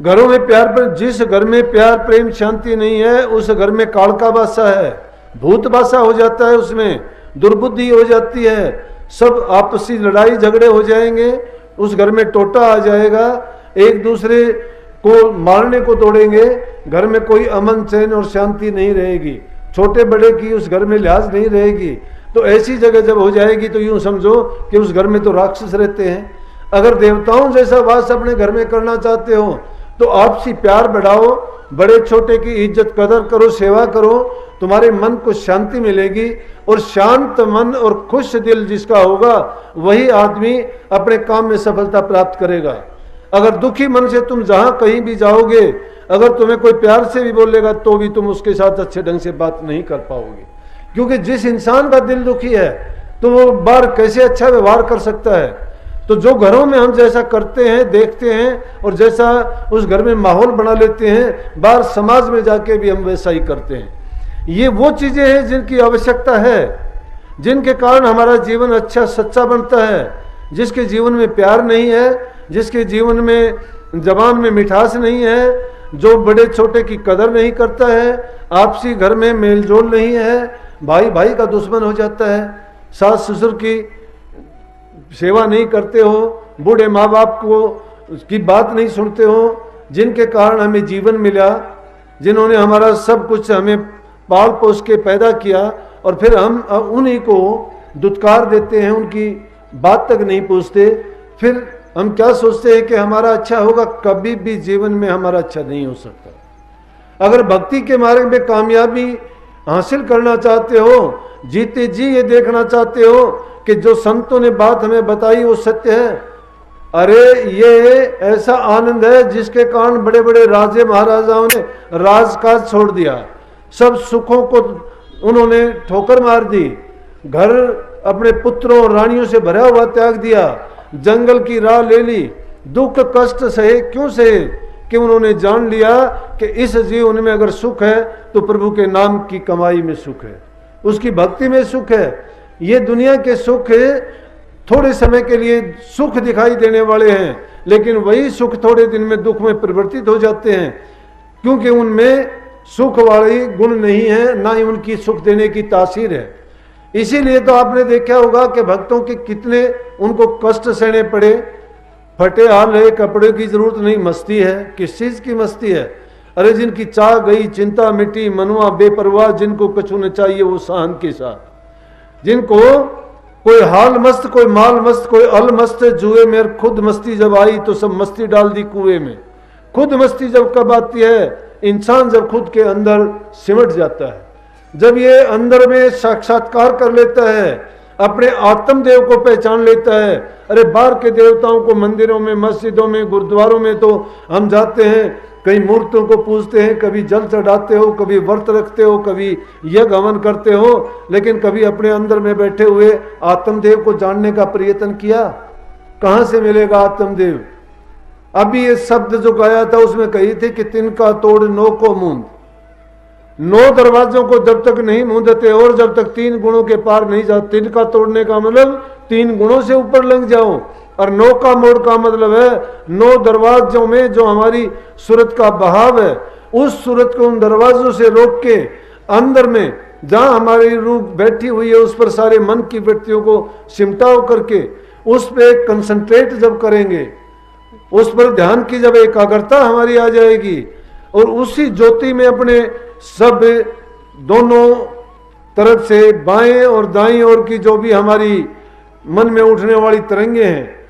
घरों में प्यार प्रेम, जिस घर में प्यार प्रेम शांति नहीं है उस घर में काल का बासा है, भूत बासा हो जाता है, उसमें दुर्बुद्धि हो जाती है, सब आपसी लड़ाई झगड़े हो जाएंगे, उस घर में टोटा आ जाएगा, एक दूसरे को मारने को दौड़ेंगे, घर में कोई अमन चैन और शांति नहीं रहेगी, छोटे बड़े की उस घर में लिहाज नहीं रहेगी। तो ऐसी जगह जब हो जाएगी तो यूं समझो कि उस घर में तो राक्षस रहते हैं। अगर देवताओं जैसा वास अपने घर में करना चाहते हो तो आपसी प्यार बढ़ाओ, बड़े छोटे की इज्जत कदर करो, सेवा करो, तुम्हारे मन को शांति मिलेगी। और शांत मन और खुश दिल जिसका होगा वही आदमी अपने काम में सफलता प्राप्त करेगा। अगर दुखी मन से तुम जहां कहीं भी जाओगे, अगर तुम्हें कोई प्यार से भी बोलेगा तो भी तुम उसके साथ अच्छे ढंग से बात नहीं कर पाओगे, क्योंकि जिस इंसान का दिल दुखी है तो वो बाहर कैसे अच्छा व्यवहार कर सकता है। तो जो घरों में हम जैसा करते हैं, देखते हैं और जैसा उस घर में माहौल बना लेते हैं, बाहर समाज में जाके भी हम वैसा ही करते हैं। ये वो चीजें हैं जिनकी आवश्यकता है, जिनके कारण हमारा जीवन अच्छा सच्चा बनता है। जिसके जीवन में प्यार नहीं है, जिसके जीवन में जबान में मिठास नहीं है, जो बड़े छोटे की कदर नहीं करता है, आपसी घर में मेलजोल नहीं है, भाई भाई का दुश्मन हो जाता है, सास ससुर की सेवा नहीं करते हो, बूढ़े माँ बाप को उसकी बात नहीं सुनते हो, जिनके कारण हमें जीवन मिला, जिन्होंने हमारा सब कुछ हमें पाल पोस के पैदा किया और फिर हम उन्हीं को दुत्कार देते हैं, उनकी बात तक नहीं पूछते, फिर हम क्या सोचते हैं कि हमारा अच्छा होगा। कभी भी जीवन में हमारा अच्छा नहीं हो सकता। अगर भक्ति के मार्ग में कामयाबी हासिल करना चाहते हो, जीते जी ये देखना चाहते हो कि जो संतों ने बात हमें बताई वो सत्य है, अरे ये ऐसा आनंद है जिसके कारण बड़े बड़े राजे महाराजाओं ने राजकाज छोड़ दिया, सब सुखों को उन्होंने ठोकर मार दी, घर अपने पुत्रों और रानियों से भरा हुआ त्याग दिया, जंगल की राह ले ली, दुख कष्ट सहे। क्यों सहे? कि उन्होंने जान लिया कि इस जीवन में अगर सुख है तो प्रभु के नाम की कमाई में सुख है, उसकी भक्ति में सुख है। ये दुनिया के सुख थोड़े समय के लिए सुख दिखाई देने वाले हैं, लेकिन वही सुख थोड़े दिन में दुख में परिवर्तित हो जाते हैं, क्योंकि उनमें सुख वाले गुण नहीं है, ना ही उनकी सुख देने की तासीर है। इसीलिए तो आपने देखा होगा कि भक्तों के कितने उनको कष्ट सहने पड़े, फटे हाल है, कपड़े की जरूरत नहीं, मस्ती है। किस चीज की मस्ती है? अरे जिनकी चाह गई चिंता मिटी, मनुआ बेपरवाह, जिनको कछु न चाहिए वो सहन के साथ, जिनको कोई हाल मस्त, कोई माल मस्त, कोई अल मस्त, जुए में खुद मस्ती जब आई तो सब मस्ती डाल दी कुएं में। खुद मस्ती जब कब आती है? इंसान जब खुद के अंदर सिमट जाता है, जब ये अंदर में साक्षात्कार कर लेता है, अपने आत्मदेव को पहचान लेता है। अरे बाहर के देवताओं को मंदिरों में, मस्जिदों में, गुरुद्वारों में तो हम जाते हैं, कई मूर्तों को पूजते हैं, कभी जल चढ़ाते हो, कभी व्रत रखते हो, कभी यज्ञ हवन करते हो, लेकिन कभी अपने अंदर में बैठे हुए आत्मदेव को जानने का प्रयत्न किया? कहां से मिलेगा आत्मदेव? अभी ये शब्द जो गाया था उसमें कही थी कि तिनका तोड़ नो को मूंद, 9 दरवाजों को जब तक नहीं मूंदते और जब तक 3 गुणों के पार नहीं जाओ। तिनका तोड़ने का मतलब 3 गुणों से ऊपर लग जाओ, और 9 का मोड़ का मतलब है 9 दरवाजों में जो हमारी सूरत का बहाव है, उस सूरत को उन दरवाजों से रोक के अंदर में जहां हमारी रूह बैठी हुई है उस पर सारे मन की वृत्तियों को सिमटाव करके उस पर कंसंट्रेट जब करेंगे, उस पर ध्यान की जब एकाग्रता हमारी आ जाएगी और उसी ज्योति में अपने सब दोनों तरफ से बाएं और दाएं ओर की जो भी हमारी मन में उठने वाली तरंगे हैं,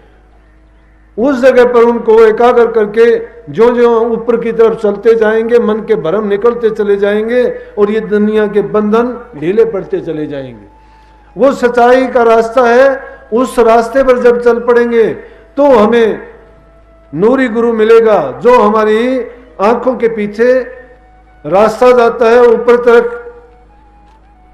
उस जगह पर उनको एकाग्र करके जो जो ऊपर की तरफ चलते जाएंगे, मन के भ्रम निकलते चले जाएंगे और ये दुनिया के बंधन ढीले पड़ते चले जाएंगे। वो सच्चाई का रास्ता है, उस रास्ते पर जब चल पड़ेंगे तो हमें नूरी गुरु मिलेगा, जो हमारी आंखों के पीछे रास्ता जाता है ऊपर तक,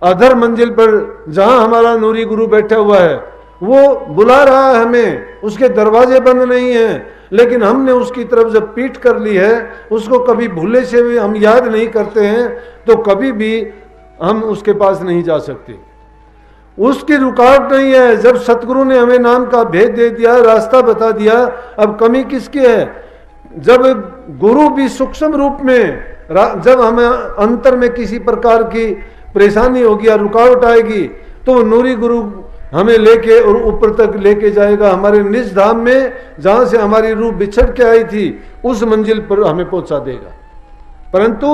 अधर मंजिल पर जहां हमारा नूरी गुरु बैठा हुआ है वो बुला रहा है हमें, उसके दरवाजे बंद नहीं हैं, लेकिन हमने उसकी तरफ जब पीठ कर ली है, उसको कभी भूले से भी हम याद नहीं करते हैं, तो कभी भी हम उसके पास नहीं जा सकते। उसकी रुकावट नहीं है। जब सतगुरु ने हमें नाम का भेद दे दिया, रास्ता बता दिया, अब कमी किसकी है? जब गुरु भी सूक्ष्म रूप में, जब हमें अंतर में किसी प्रकार की परेशानी होगी या रुकावट आएगी, तो नूरी गुरु हमें लेके और ऊपर तक लेके जाएगा, हमारे निज धाम में, जहां से हमारी रूह बिछड़ के आई थी उस मंजिल पर हमें पहुंचा देगा। परंतु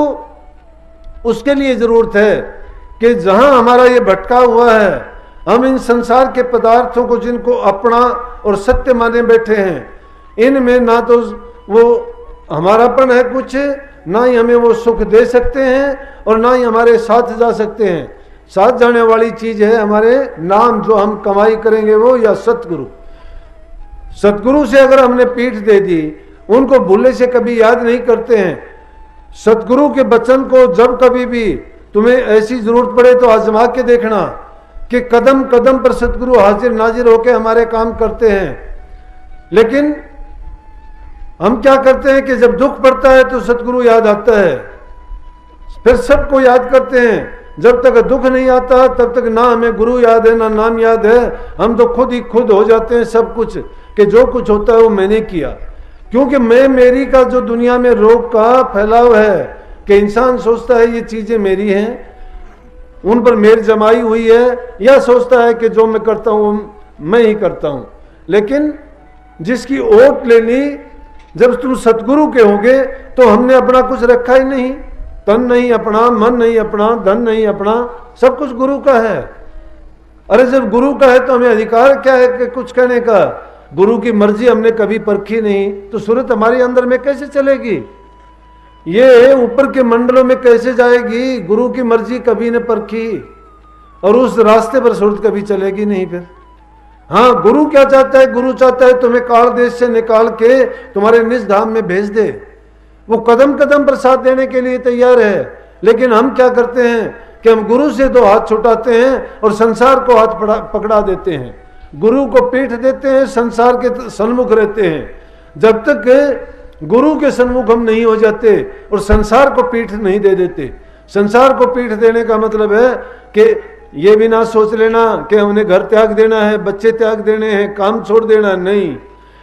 उसके लिए जरूरत है कि जहां हमारा ये भटका हुआ है, हम इन संसार के पदार्थों को जिनको अपना और सत्य माने बैठे हैं, इनमें ना तो वो हमारापन है कुछ, ना ही हमें वो सुख दे सकते हैं और ना ही हमारे साथ जा सकते हैं। साथ जाने वाली चीज है हमारे नाम, जो हम कमाई करेंगे वो, या सतगुरु। सतगुरु से अगर हमने पीठ दे दी, उनको भूले से कभी याद नहीं करते हैं। सतगुरु के वचन को जब कभी भी तुम्हें ऐसी जरूरत पड़े तो आजमा के देखना कि कदम कदम पर सतगुरु हाजिर नाजिर होकर हमारे काम करते हैं। लेकिन हम क्या करते हैं कि जब दुख पड़ता है तो सतगुरु याद आता है, फिर सबको याद करते हैं। जब तक दुख नहीं आता तब तक ना हमें गुरु याद है ना नाम याद है, हम तो खुद ही खुद हो जाते हैं सब कुछ, कि जो कुछ होता है वो मैंने किया। क्योंकि मैं मेरी का जो दुनिया में रोग का फैलाव है कि इंसान सोचता है ये चीजें मेरी हैं, उन पर मेरी जमाई हुई है, या सोचता है कि जो मैं करता हूं मैं ही करता हूं। लेकिन जिसकी ओट ले ली, जब तुम सतगुरु के होगे तो हमने अपना कुछ रखा ही नहीं, तन नहीं अपना, मन नहीं अपना, धन नहीं अपना, सब कुछ गुरु का है। अरे जब गुरु का है तो हमें अधिकार क्या है कि कुछ कहने का? गुरु की मर्जी हमने कभी परखी नहीं, तो सूरत हमारे अंदर में कैसे चलेगी? ये ऊपर के मंडलों में कैसे जाएगी? गुरु की मर्जी कभी ने परखी, और उस रास्ते पर सूरत कभी चलेगी नहीं। फिर हाँ, गुरु क्या चाहता है? गुरु चाहता है तुम्हें काल देश से निकाल के तुम्हारे निज धाम में भेज दे। वो कदम कदम पर साथ देने के लिए तैयार है। लेकिन हम क्या करते हैं कि हम गुरु से दो हाथ छुटाते हैं और संसार को हाथ पकड़ा देते हैं, गुरु को पीठ देते हैं, संसार के सन्मुख रहते हैं। जब तक गुरु के सन्मुख हम नहीं हो जाते और संसार को पीठ नहीं दे देते। संसार को पीठ देने का मतलब है कि ये भी ना सोच लेना कि हमने घर त्याग देना है, बच्चे त्याग देने हैं, काम छोड़ देना, नहीं।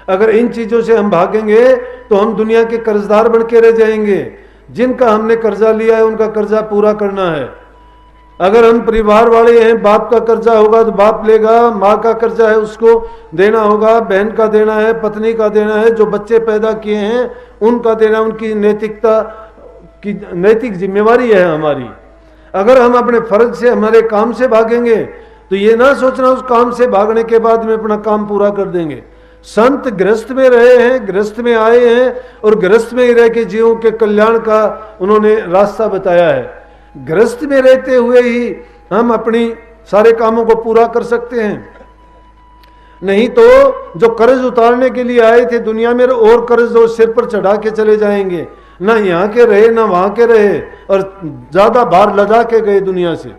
अगर इन चीजों से हम भागेंगे तो हम दुनिया के कर्जदार बन के रह जाएंगे। जिनका हमने कर्जा लिया है उनका कर्जा पूरा करना है। अगर हम परिवार वाले हैं, बाप का कर्जा होगा तो बाप लेगा, माँ का कर्जा है उसको देना होगा, बहन का देना है, पत्नी का देना है, जो बच्चे पैदा किए हैं उनका देना, उनकी नैतिकता की नैतिक जिम्मेवारी है हमारी। अगर हम अपने फर्ज से, हमारे काम से भागेंगे तो ये ना सोचना उस काम से भागने के बाद में अपना काम पूरा कर देंगे। संत गृहस्थ में रहे हैं, गृहस्थ में आए हैं और गृहस्थ में ही रह के जीवों के कल्याण का उन्होंने रास्ता बताया है। गृहस्थ में रहते हुए ही हम अपनी सारे कामों को पूरा कर सकते हैं। नहीं तो जो कर्ज उतारने के लिए आए थे दुनिया में, और कर्ज जो सिर पर चढ़ा के चले जाएंगे, ना यहाँ के रहे ना वहां के रहे, और ज्यादा भार लदा के गए दुनिया से।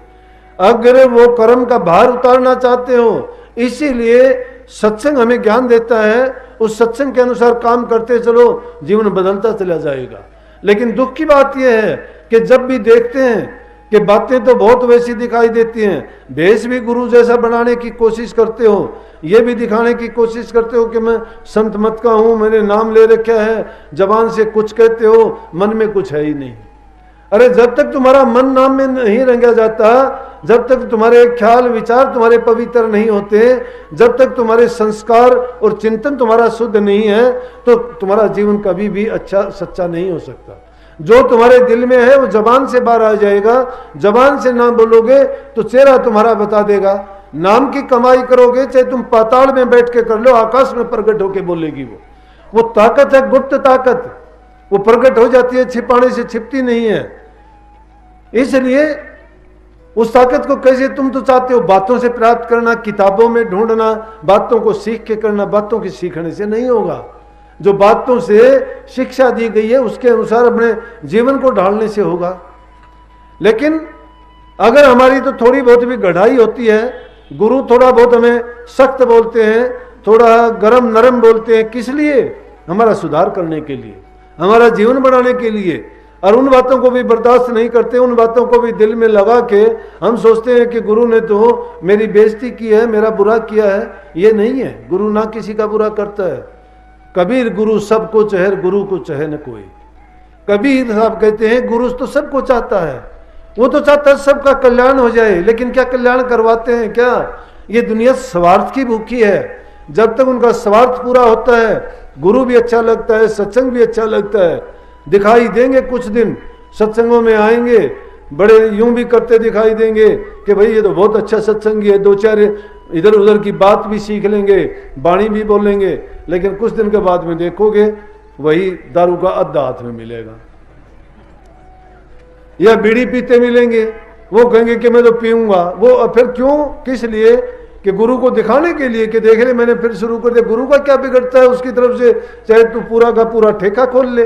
अगर वो कर्म का भार उतारना चाहते हो, इसीलिए सत्संग हमें ज्ञान देता है, उस सत्संग के अनुसार काम करते चलो, जीवन बदलता चला जाएगा। लेकिन दुख की बात यह है कि जब भी देखते हैं कि बातें तो बहुत वैसी दिखाई देती हैं, भेष भी गुरु जैसा बनाने की कोशिश करते हो, ये भी दिखाने की कोशिश करते हो कि मैं संत मत का हूं, मैंने नाम ले रखा है, जबान से कुछ कहते हो, मन में कुछ है ही नहीं। अरे जब तक तुम्हारा मन नाम में नहीं रंगा जाता, जब तक तुम्हारे ख्याल विचार तुम्हारे पवित्र नहीं होते, जब तक तुम्हारे संस्कार और चिंतन तुम्हारा शुद्ध नहीं है, तो तुम्हारा जीवन कभी भी अच्छा सच्चा नहीं हो सकता। जो तुम्हारे दिल में है वो जबान से बाहर आ जाएगा। जबान से ना बोलोगे तो चेहरा तुम्हारा बता देगा। नाम की कमाई करोगे, चाहे तुम पाताल में बैठ के कर लो, आकाश में प्रकट होके बोलेगी। वो ताकत है, गुप्त ताकत, वो प्रकट हो जाती है, छिपाने से छिपती नहीं है। इसलिए उस ताकत को कैसे तुम तो चाहते हो बातों से प्राप्त करना, किताबों में ढूंढना, बातों को सीख के करना। बातों के सीखने से नहीं होगा। जो बातों से शिक्षा दी गई है उसके अनुसार अपने जीवन को ढालने से होगा। लेकिन अगर हमारी तो थोड़ी बहुत भी गढ़ाई होती है, गुरु थोड़ा बहुत हमें सख्त बोलते हैं, थोड़ा गरम नरम बोलते हैं, किस लिए? हमारा सुधार करने के लिए, हमारा जीवन बनाने के लिए। और उन बातों को भी बर्दाश्त नहीं करते, उन बातों को भी दिल में लगा के हम सोचते हैं कि गुरु ने तो मेरी बेइज्जती की है, मेरा बुरा किया है। ये नहीं है, गुरु ना किसी का बुरा करता है। कबीर गुरु सबको चहे, गुरु को चहे न कोई। कबीर साहब कहते हैं गुरु तो सबको चाहता है, वो तो चाहता है सबका कल्याण हो जाए, लेकिन क्या कल्याण करवाते हैं क्या? ये दुनिया स्वार्थ की भूखी है। जब तक उनका स्वार्थ पूरा होता है गुरु भी अच्छा लगता है, सत्संग भी अच्छा लगता है। दिखाई देंगे कुछ दिन, सत्संगों में आएंगे, बड़े यूं भी करते दिखाई देंगे कि भाई ये तो बहुत अच्छा सत्संगी है, दो चार इधर उधर की बात भी सीख लेंगे, बाणी भी बोलेंगे, लेकिन कुछ दिन के बाद में देखोगे वही दारू का अद्धा हाथ में मिलेगा, या बीड़ी पीते मिलेंगे। वो कहेंगे कि मैं तो पीऊंगा। वो फिर क्यों, किस लिए? कि गुरु को दिखाने के लिए कि देख ले मैंने फिर शुरू कर दिया। गुरु का क्या बिगड़ता है उसकी तरफ से? चाहे तू पूरा का पूरा ठेका खोल ले,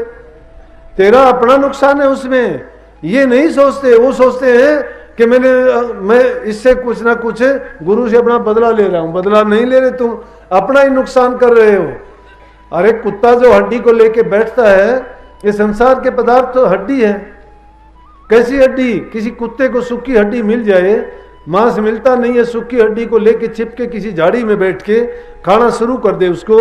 तेरा अपना नुकसान है उसमें। ये नहीं सोचते, वो सोचते हैं कि मैं इससे कुछ ना कुछ गुरु से अपना बदला ले रहा हूं। बदला नहीं ले रहे, तुम अपना ही नुकसान कर रहे हो। अरे कुत्ता जो हड्डी को लेके बैठता है, ये संसार के पदार्थ तो हड्डी है। कैसी हड्डी? किसी कुत्ते को सूखी हड्डी मिल जाए, मांस मिलता नहीं है, सूखी हड्डी को लेके चिपके किसी झाड़ी में बैठ के खाना शुरू कर दे उसको,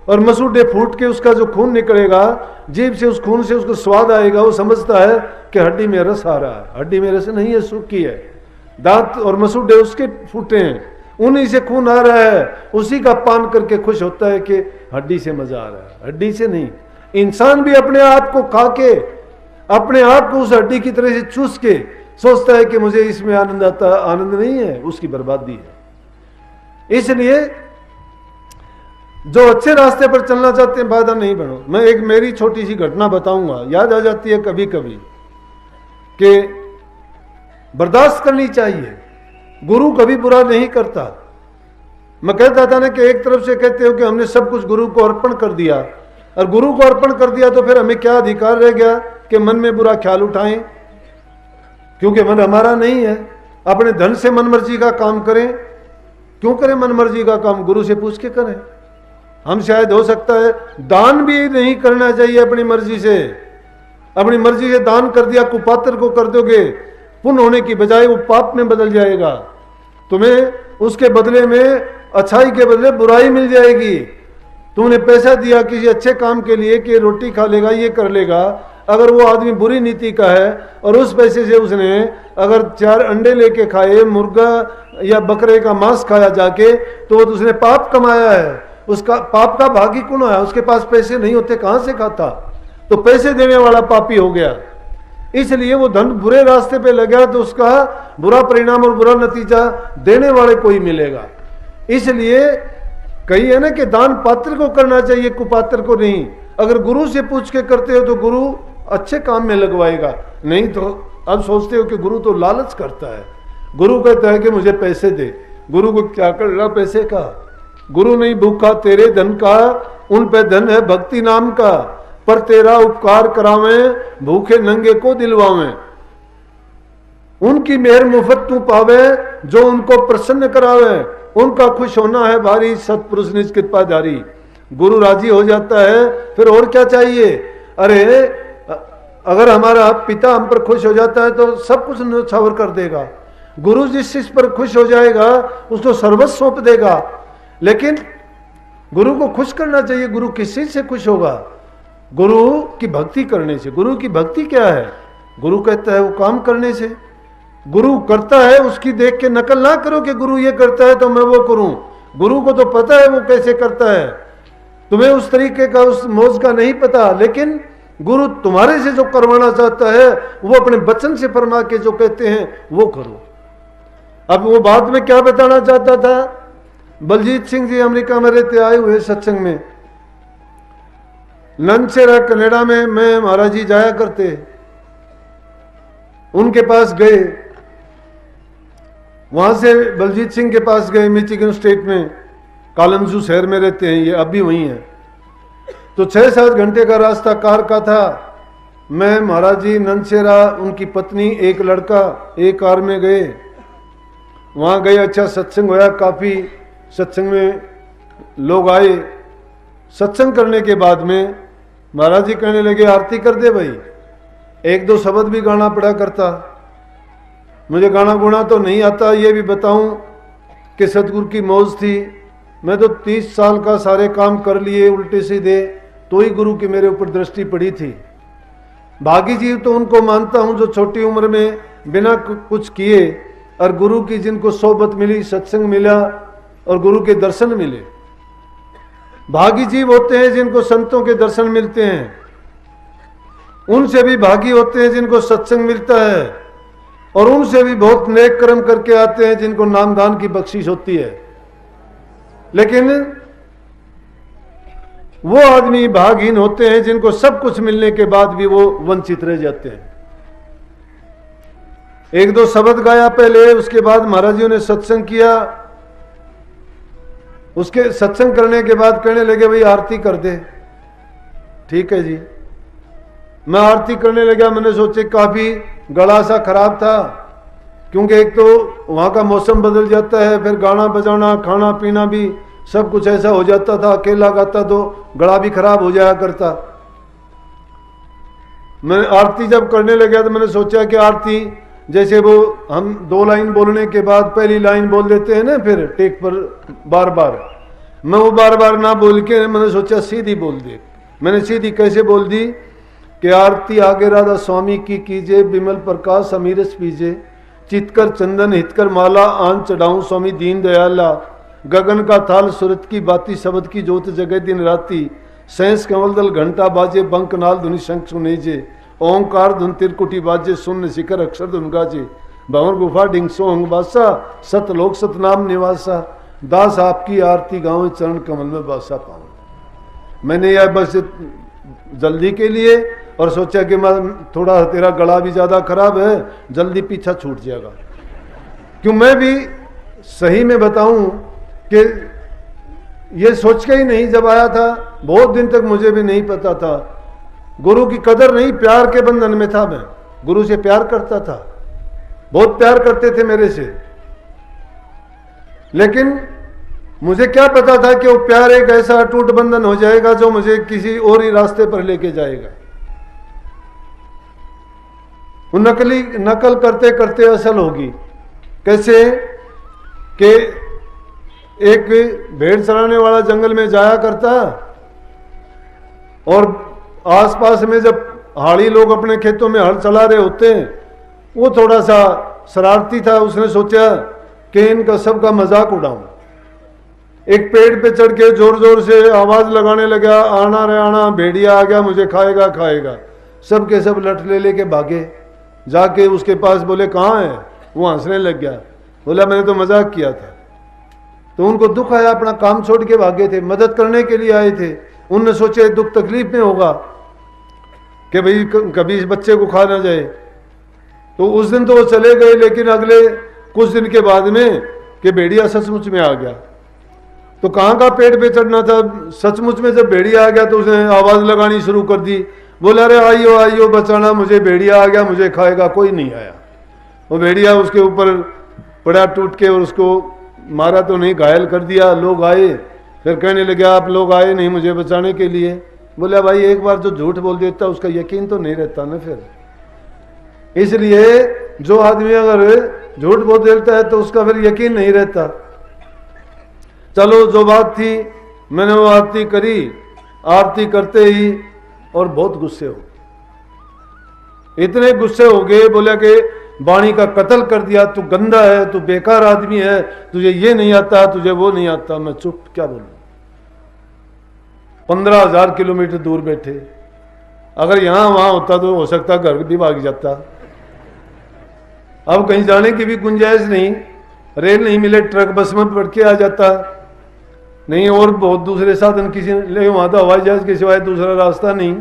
और मसूड़े फूट के उसका जो खून निकलेगा जीभ से, उस खून से उसको स्वाद आएगा, वो समझता है कि हड्डी में रस आ रहा है। हड्डी में रस नहीं है, सूखी है। दांत और मसूड़े उसके फूटे हैं, उन्हीं से खून आ रहा है, उसी का पान करके खुश होता है कि हड्डी से मजा आ रहा है। हड्डी से नहीं। इंसान भी अपने आप को खा के, अपने आप को उस हड्डी की तरह से चूस के सोचता है कि मुझे इसमें आनंद आता। आनंद नहीं है, उसकी बर्बादी है। इसलिए जो अच्छे रास्ते पर चलना चाहते हैं बाधा नहीं बनो। मैं एक मेरी छोटी सी घटना बताऊंगा, याद आ जाती है कभी कभी कि बर्दाश्त करनी चाहिए। गुरु कभी बुरा नहीं करता। मैं कहता था ना कि एक तरफ से कहते हो कि हमने सब कुछ गुरु को अर्पण कर दिया, और गुरु को अर्पण कर दिया तो फिर हमें क्या अधिकार रह गया कि मन में बुरा ख्याल उठाएं? क्योंकि मन हमारा नहीं है। अपने धन से मनमर्जी का काम करें। क्यों करें मनमर्जी का काम? गुरु से पूछ के करें। हम शायद हो सकता है दान भी नहीं करना चाहिए अपनी मर्जी से। अपनी मर्जी से दान कर दिया, कुपात्र को कर दोगे, पुण्य होने की बजाय वो पाप में बदल जाएगा। तुम्हें उसके बदले में अच्छाई के बदले बुराई मिल जाएगी। तुमने पैसा दिया किसी अच्छे काम के लिए कि रोटी खा लेगा, ये कर लेगा, अगर वो आदमी बुरी नीति का है और उस पैसे से उसने अगर 4 अंडे लेके खाए, मुर्गा या बकरे का मांस खाया जाके, तो वो उसने पाप कमाया है। उसका पाप का भागी कौन है? उसके पास पैसे नहीं होते, कहां से खाता? तो पैसे देने वाला पापी हो गया। इसलिए वो धन बुरे रास्ते पे लगा तो उसका बुरा परिणाम और बुरा नतीजा देने वाले को ही मिलेगा। इसलिए कही है ना कि दान पात्र को करना चाहिए, कुपात्र को नहीं। अगर गुरु से पूछ के करते हो तो गुरु अच्छे काम में लगवाएगा, नहीं तो अब सोचते हो कि गुरु तो लालच करता है। गुरु कहता है कि मुझे पैसे दे। गुरु को क्या कर रहा पैसे का? गुरु नहीं भूखा तेरे धन का, उन पे धन है भक्ति नाम का। पर तेरा उपकार करावे, भूखे नंगे को दिलवावे। उनकी मेहर मुफ्त तू पावे, जो उनको प्रसन्न करावे। उनका खुश होना है भारी, सतपुरुष निज कृपा जारी। गुरु राजी हो जाता है, फिर और क्या चाहिए? अरे अगर हमारा पिता हम पर खुश हो जाता है तो सब कुछ न्यौछावर कर देगा। गुरु जिस चीज पर खुश हो जाएगा उसको सर्वस्व सौंप देगा। लेकिन गुरु को खुश करना चाहिए। गुरु किस चीज से खुश होगा? गुरु की भक्ति करने से। गुरु की भक्ति क्या है? गुरु कहता है वो काम करने से। गुरु करता है उसकी देख के नकल ना करो कि गुरु ये करता है तो मैं वो करूं। गुरु को तो पता है वो कैसे करता है, तुम्हें उस तरीके का उस मौज का नहीं पता। लेकिन गुरु तुम्हारे से जो करवाना चाहता है वो अपने वचन से फरमा के जो कहते हैं वो करो। अब वो बाद में क्या बताना चाहता था? बलजीत सिंह जी अमेरिका में रहते आए हुए सत्संग में, ननसेरा कनाडा में मैं महाराज जी जाया करते, उनके पास गए। वहां से बलजीत सिंह के पास गए, मिचिगन स्टेट में कालमजू शहर में रहते हैं, ये अभी वहीं है। तो 6-7 घंटे का रास्ता कार का था। मैं महाराज जी ननसेरा, उनकी पत्नी, एक लड़का, एक कार में गए। वहां गए, अच्छा सत्संग होया, काफी सत्संग में लोग आए। सत्संग करने के बाद में महाराज जी कहने लगे आरती कर दे भाई। 1-2 शब्द भी गाना पड़ा करता। मुझे गाना गुना तो नहीं आता, ये भी बताऊं कि सतगुरु की मौज थी मैं तो 30 साल का सारे काम कर लिए उल्टे सीधे, तो ही गुरु की मेरे ऊपर दृष्टि पड़ी थी। भागी जीव तो उनको मानता हूं जो छोटी उम्र में बिना कुछ किए और गुरु की जिनको सोबत मिली, सत्संग मिला और गुरु के दर्शन मिले। भागी जीव होते हैं जिनको संतों के दर्शन मिलते हैं, उनसे भी भागी होते हैं जिनको सत्संग मिलता है, और उनसे भी बहुत नेक कर्म करके आते हैं जिनको नामदान की बख्शिश होती है। लेकिन वो आदमी भागहीन होते हैं जिनको सब कुछ मिलने के बाद भी वो वंचित रह जाते हैं। एक दो शब्द गाया पहले, उसके बाद महाराज जी ने सत्संग किया। उसके सत्संग करने के बाद कहने लगे भाई आरती कर दे। ठीक है जी, मैं आरती करने लगा। मैंने सोचे काफी गला सा खराब था, क्योंकि एक तो वहां का मौसम बदल जाता है, फिर गाना बजाना खाना पीना भी सब कुछ ऐसा हो जाता था। अकेला गाता तो गला भी खराब हो जाया करता। मैं आरती जब करने लगा तो मैंने सोचा कि आरती जैसे वो हम 2 लाइन बोलने के बाद पहली लाइन बोल देते हैं ना, फिर टेक पर बार बार, मैं वो बार बार ना बोल के मैंने सोचा सीधी बोल दे। मैंने सीधी कैसे बोल दी कि आरती आगे राधा स्वामी की कीजे, बिमल प्रकाश अमीरस पीजे, चितकर चंदन हितकर माला आन चढ़ाऊं स्वामी दीन दयाला, गगन का थाल सूरत की बाती शब्द की जोत जगह दिन राती, सैंस कंवल दल घंटा बाजे बंक नाल धुनि शंख सुनेजे, ओंकार धुन तिरकुटी बाजे शून्य शिखर अक्षर धुन गाजे, भंवर गुफा डिंग सोहंग बासा, सतलोक सतनाम निवासा, दास आपकी आरती गाँव चरण कमल में बासा पाऊं। मैंने यह बस जल्दी के लिए और सोचा कि मैं थोड़ा तेरा गला भी ज्यादा खराब है, जल्दी पीछा छूट जाएगा। क्यों मैं भी सही में बताऊं कि ये सोच के ही नहीं जब आया था, बहुत दिन तक मुझे भी नहीं पता था। गुरु की कदर नहीं, प्यार के बंधन में था। मैं गुरु से प्यार करता था, बहुत प्यार करते थे मेरे से, लेकिन मुझे क्या पता था कि वो प्यार एक ऐसा अटूट बंधन हो जाएगा जो मुझे किसी और ही रास्ते पर लेके जाएगा। वो नकल करते करते असल होगी। कैसे कि एक भेड़ चराने वाला जंगल में जाया करता, और आसपास में जब हाड़ी लोग अपने खेतों में हल चला रहे होते हैं, वो थोड़ा सा शरारती था। उसने सोचा कि इनका सबका मजाक उड़ाऊं। एक पेड़ पे चढ़ के जोर जोर से आवाज लगाने लगा, आना रे आना, भेड़िया आ गया, मुझे खाएगा खाएगा। सब के सब लठ ले लेके भागे। जाके उसके पास बोले कहाँ है? वो हंसने लग गया, बोला मैंने तो मजाक किया था। तो उनको दुख आया, अपना काम छोड़ के भागे थे, मदद करने के लिए आए थे। उनने सोचे दुख तकलीफ में होगा कि भाई कभी इस बच्चे को खा ना जाए। तो उस दिन तो वो चले गए, लेकिन अगले कुछ दिन के बाद में कि भेड़िया सचमुच में आ गया। तो कहाँ का पेड़ पे चढ़ना था, सचमुच में जब भेड़िया आ गया तो उसने आवाज लगानी शुरू कर दी, बोला अरे आइयो आइयो बचाना, मुझे भेड़िया आ गया, मुझे खाएगा। कोई नहीं आया। वो भेड़िया उसके ऊपर पड़ा टूट के, और उसको मारा तो नहीं, घायल कर दिया। लोग आए, फिर कहने लगे आप लोग आए नहीं मुझे बचाने के लिए। बोला भाई एक बार जो झूठ बोल देता उसका यकीन तो नहीं रहता ना फिर। इसलिए जो आदमी अगर झूठ बोल देता है तो उसका फिर यकीन नहीं रहता। चलो जो बात थी, मैंने वो आरती करी। आरती करते ही और बहुत गुस्से हो, इतने गुस्से हो गए, बोला कि वाणी का कत्ल कर दिया, तू गंदा है, तू बेकार आदमी है, तुझे ये नहीं आता, तुझे वो नहीं आता। मैं चुप, क्या बोलूं। 15,000 किलोमीटर दूर बैठे, अगर यहां वहां होता तो हो सकता घर भी भाग जाता। अब कहीं जाने की भी गुंजाइश नहीं, रेल नहीं मिले, ट्रक बस में बैठ के आ जाता नहीं, और बहुत दूसरे साधन किसी ले, वहां तो हवाई जहाज के सिवाय दूसरा रास्ता नहीं।